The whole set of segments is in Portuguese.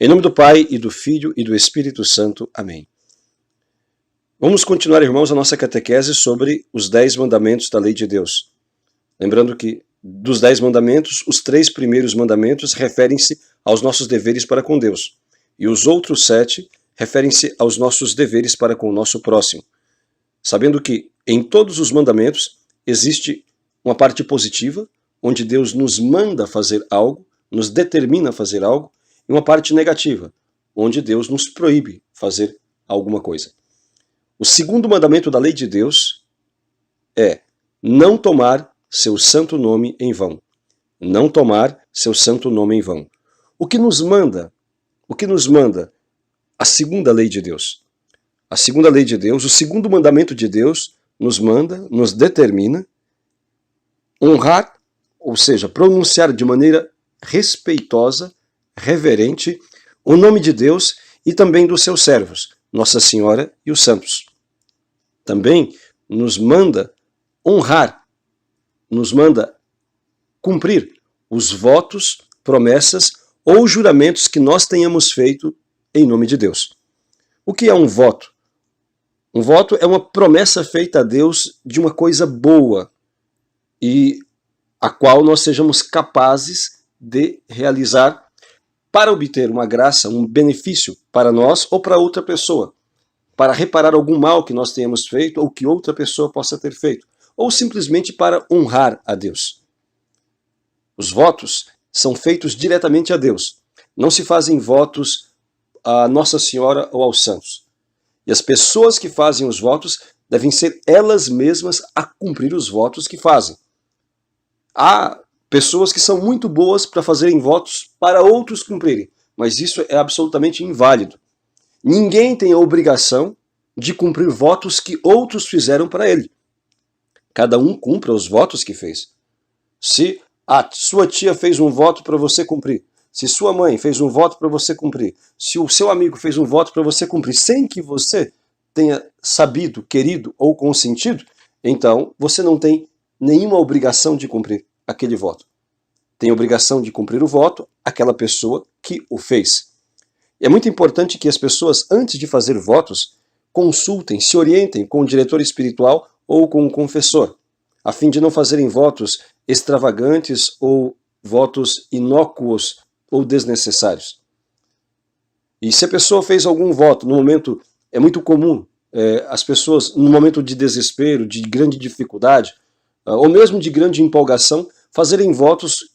Em nome do Pai, e do Filho, e do Espírito Santo. Amém. Vamos continuar, irmãos, a nossa catequese sobre os 10 mandamentos da lei de Deus. Lembrando que dos 10 mandamentos, os 3 primeiros mandamentos referem-se aos nossos deveres para com Deus. E os outros 7 referem-se aos nossos deveres para com o nosso próximo. Sabendo que em todos os mandamentos existe uma parte positiva, onde Deus nos manda fazer algo, nos determina a fazer algo, e uma parte negativa, onde Deus nos proíbe fazer alguma coisa. O segundo mandamento da lei de Deus é não tomar seu santo nome em vão. Não tomar seu santo nome em vão. O que nos manda a segunda lei de Deus? A segunda lei de Deus, o segundo mandamento de Deus nos manda, nos determina honrar, ou seja, pronunciar de maneira respeitosa, reverente, o nome de Deus e também dos seus servos, Nossa Senhora e os santos. Também nos manda honrar, nos manda cumprir os votos, promessas ou juramentos que nós tenhamos feito em nome de Deus. O que é um voto? Um voto é uma promessa feita a Deus de uma coisa boa e a qual nós sejamos capazes de realizar para obter uma graça, um benefício para nós ou para outra pessoa, para reparar algum mal que nós tenhamos feito ou que outra pessoa possa ter feito, ou simplesmente para honrar a Deus. Os votos são feitos diretamente a Deus. Não se fazem votos a Nossa Senhora ou aos santos. E as pessoas que fazem os votos devem ser elas mesmas a cumprir os votos que fazem. Há pessoas que são muito boas para fazerem votos para outros cumprirem, mas isso é absolutamente inválido. Ninguém tem a obrigação de cumprir votos que outros fizeram para ele. Cada um cumpra os votos que fez. Se a sua tia fez um voto para você cumprir, se sua mãe fez um voto para você cumprir, se o seu amigo fez um voto para você cumprir, sem que você tenha sabido, querido ou consentido, então você não tem nenhuma obrigação de cumprir aquele voto. Tem obrigação de cumprir o voto aquela pessoa que o fez. E é muito importante que as pessoas, antes de fazer votos, consultem, se orientem com o diretor espiritual ou com o confessor, a fim de não fazerem votos extravagantes ou votos inócuos ou desnecessários. E se a pessoa fez algum voto no momento, é muito comum as pessoas, no momento de desespero, de grande dificuldade, ou mesmo de grande empolgação, fazerem votos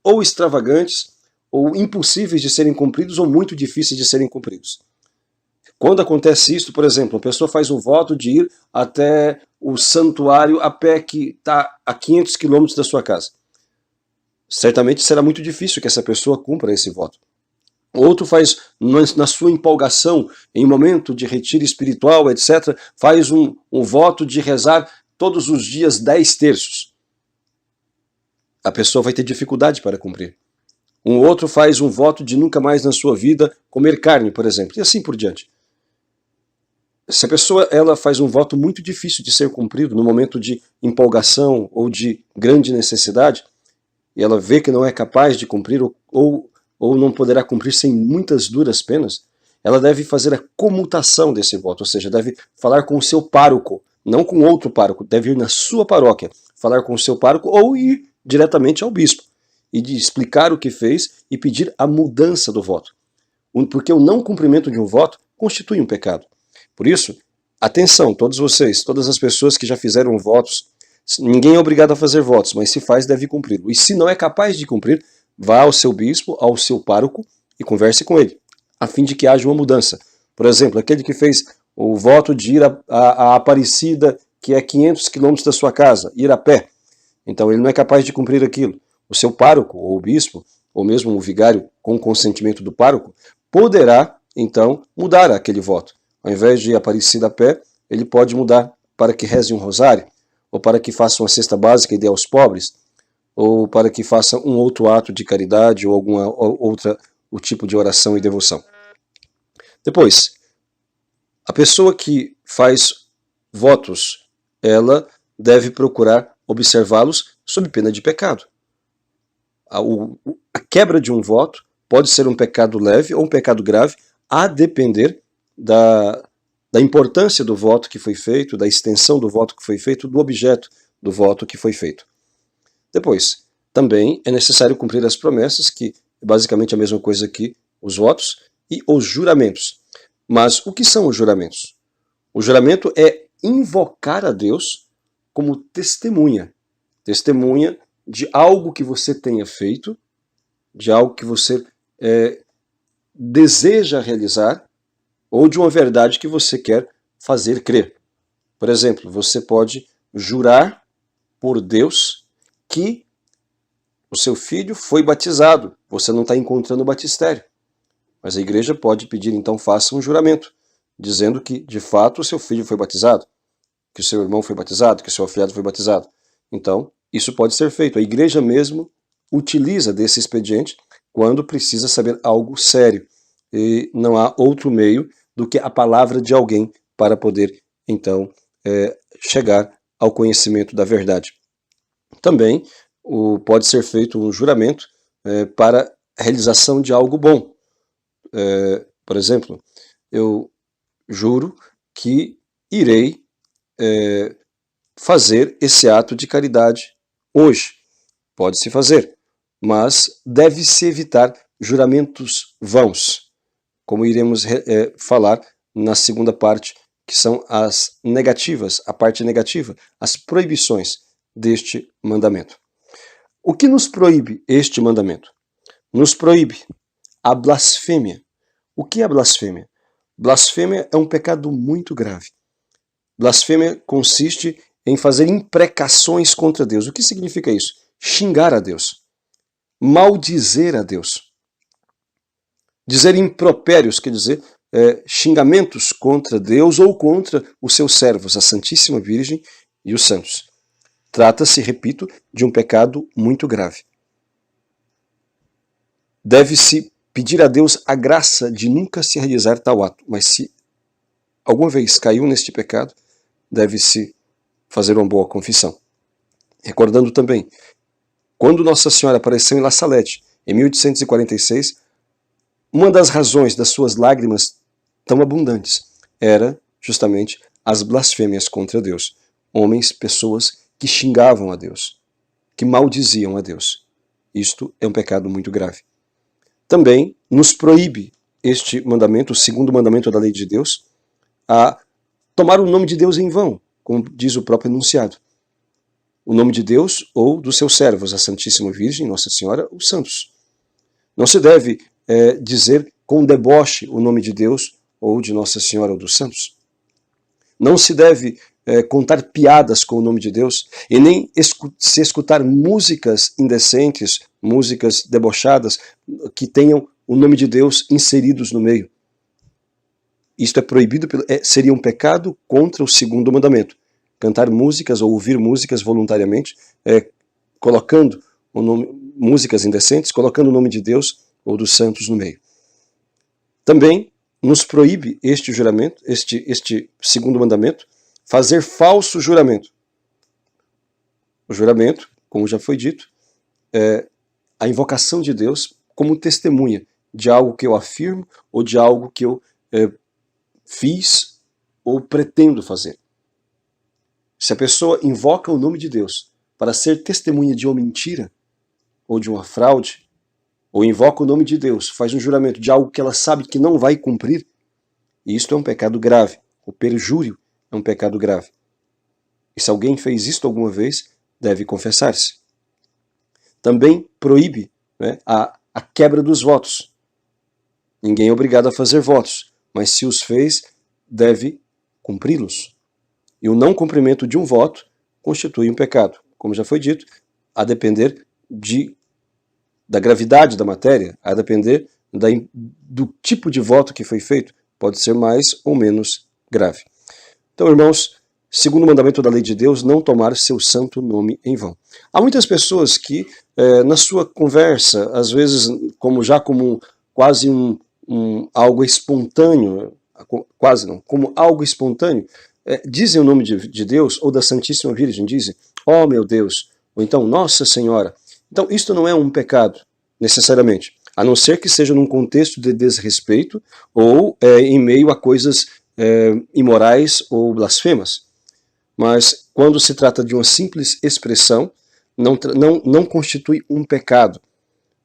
ou extravagantes, ou impossíveis de serem cumpridos, ou muito difíceis de serem cumpridos. Quando acontece isso, por exemplo, a pessoa faz um voto de ir até o santuário a pé que está a 500 quilômetros da sua casa. Certamente será muito difícil que essa pessoa cumpra esse voto. Outro faz, na sua empolgação, em momento de retiro espiritual, etc., faz um voto de rezar todos os dias 10 terços. A pessoa vai ter dificuldade para cumprir. Um outro faz um voto de nunca mais na sua vida comer carne, por exemplo, e assim por diante. Se a pessoa faz um voto muito difícil de ser cumprido no momento de empolgação ou de grande necessidade, e ela vê que não é capaz de cumprir ou não poderá cumprir sem muitas duras penas, ela deve fazer a comutação desse voto, ou seja, deve falar com o seu pároco, não com outro pároco, deve ir na sua paróquia, falar com o seu pároco ou ir diretamente ao bispo e de explicar o que fez e pedir a mudança do voto. Porque o não cumprimento de um voto constitui um pecado. Por isso, atenção, todos vocês, todas as pessoas que já fizeram votos, ninguém é obrigado a fazer votos, mas se faz, deve cumpri-lo. E se não é capaz de cumprir, vá ao seu bispo, ao seu pároco e converse com ele, a fim de que haja uma mudança. Por exemplo, aquele que fez o voto de ir a Aparecida, que é 500 quilômetros da sua casa, ir a pé. Então ele não é capaz de cumprir aquilo. O seu pároco, ou o bispo, ou mesmo o vigário, com o consentimento do pároco, poderá, então, mudar aquele voto. Ao invés de ir a Aparecida a pé, ele pode mudar para que reze um rosário, ou para que faça uma cesta básica e dê aos pobres, ou para que faça um outro ato de caridade, ou alguma outra o tipo de oração e devoção. Depois, a pessoa que faz votos, ela deve procurar observá-los sob pena de pecado. A quebra de um voto pode ser um pecado leve ou um pecado grave, a depender da importância do voto que foi feito, da extensão do voto que foi feito, do objeto do voto que foi feito. Depois, também é necessário cumprir as promessas, que é basicamente a mesma coisa que os votos, e os juramentos. Mas o que são os juramentos? O juramento é invocar a Deus como testemunha. Testemunha de algo que você tenha feito, de algo que você deseja realizar, ou de uma verdade que você quer fazer crer. Por exemplo, você pode jurar por Deus que o seu filho foi batizado. Você não está encontrando o batistério. Mas a igreja pode pedir, então, faça um juramento, dizendo que, de fato, o seu filho foi batizado, que o seu irmão foi batizado, que o seu afilhado foi batizado. Então, isso pode ser feito. A igreja mesmo utiliza desse expediente quando precisa saber algo sério. E não há outro meio do que a palavra de alguém para poder, então, chegar ao conhecimento da verdade. Também pode ser feito um juramento para a realização de algo bom. Por exemplo, eu juro que irei fazer esse ato de caridade hoje. Pode-se fazer, mas deve-se evitar juramentos vãos, como iremos falar na segunda parte, que são as negativas, a parte negativa, as proibições deste mandamento. O que nos proíbe este mandamento? Nos proíbe a blasfêmia. O que é blasfêmia? Blasfêmia é um pecado muito grave. Blasfêmia consiste em fazer imprecações contra Deus. O que significa isso? Xingar a Deus. Maldizer a Deus. Dizer impropérios, quer dizer, xingamentos contra Deus ou contra os seus servos, a Santíssima Virgem e os santos. Trata-se, repito, de um pecado muito grave. Deve-se pedir a Deus a graça de nunca se realizar tal ato, mas se alguma vez caiu neste pecado, deve-se fazer uma boa confissão. Recordando também, quando Nossa Senhora apareceu em La Salette, em 1846, uma das razões das suas lágrimas tão abundantes era justamente as blasfêmias contra Deus. Homens, pessoas que xingavam a Deus, que maldiziam a Deus. Isto é um pecado muito grave. Também nos proíbe este mandamento, o segundo mandamento da lei de Deus, a tomar o nome de Deus em vão, como diz o próprio enunciado. O nome de Deus ou dos seus servos, a Santíssima Virgem, Nossa Senhora, os santos. Não se deve dizer com deboche o nome de Deus ou de Nossa Senhora ou dos santos. Não se deve contar piadas com o nome de Deus e nem se escutar músicas indecentes, músicas debochadas que tenham o nome de Deus inseridos no meio. Isto é proibido, seria um pecado contra o segundo mandamento. Cantar músicas ou ouvir músicas voluntariamente, colocando músicas indecentes, colocando o nome de Deus ou dos santos no meio. Também nos proíbe este juramento, este segundo mandamento, fazer falso juramento. O juramento, como já foi dito, é a invocação de Deus como testemunha de algo que eu afirmo ou de algo que eu fiz ou pretendo fazer. Se a pessoa invoca o nome de Deus para ser testemunha de uma mentira ou de uma fraude, ou invoca o nome de Deus, faz um juramento de algo que ela sabe que não vai cumprir, isto é um pecado grave. O perjúrio é um pecado grave. E se alguém fez isto alguma vez, deve confessar-se. Também proíbe a quebra dos votos. Ninguém é obrigado a fazer votos, mas se os fez, deve cumpri-los. E o não cumprimento de um voto constitui um pecado. Como já foi dito, a depender da gravidade da matéria, a depender do tipo de voto que foi feito, pode ser mais ou menos grave. Então, irmãos, segundo o mandamento da lei de Deus, não tomar seu santo nome em vão. Há muitas pessoas que, na sua conversa, às vezes como quase algo espontâneo, quase não, como algo espontâneo, dizem o nome de Deus ou da Santíssima Virgem, dizem, ó meu Deus, ou então Nossa Senhora. Então, isto não é um pecado, necessariamente. a não ser que seja num contexto de desrespeito ou em meio a coisas imorais ou blasfemas. Mas quando se trata de uma simples expressão, não constitui um pecado.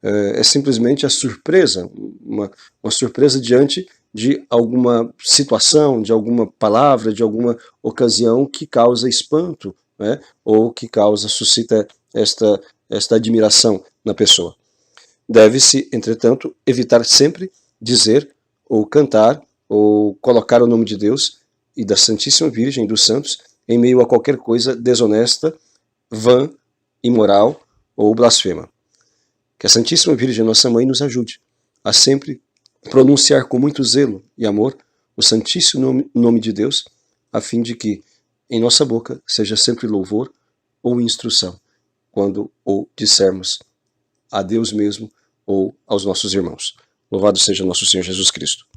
É simplesmente a surpresa, uma surpresa diante de alguma situação, de alguma palavra, de alguma ocasião que causa espanto, né? Ou que suscita esta admiração na pessoa. Deve-se, entretanto, evitar sempre dizer ou cantar ou colocar o nome de Deus e da Santíssima Virgem, dos santos, em meio a qualquer coisa desonesta, vã, imoral ou blasfema. Que a Santíssima Virgem, nossa Mãe, nos ajude a sempre pronunciar com muito zelo e amor o Santíssimo nome de Deus, a fim de que em nossa boca seja sempre louvor ou instrução, quando o dissermos a Deus mesmo ou aos nossos irmãos. Louvado seja nosso Senhor Jesus Cristo.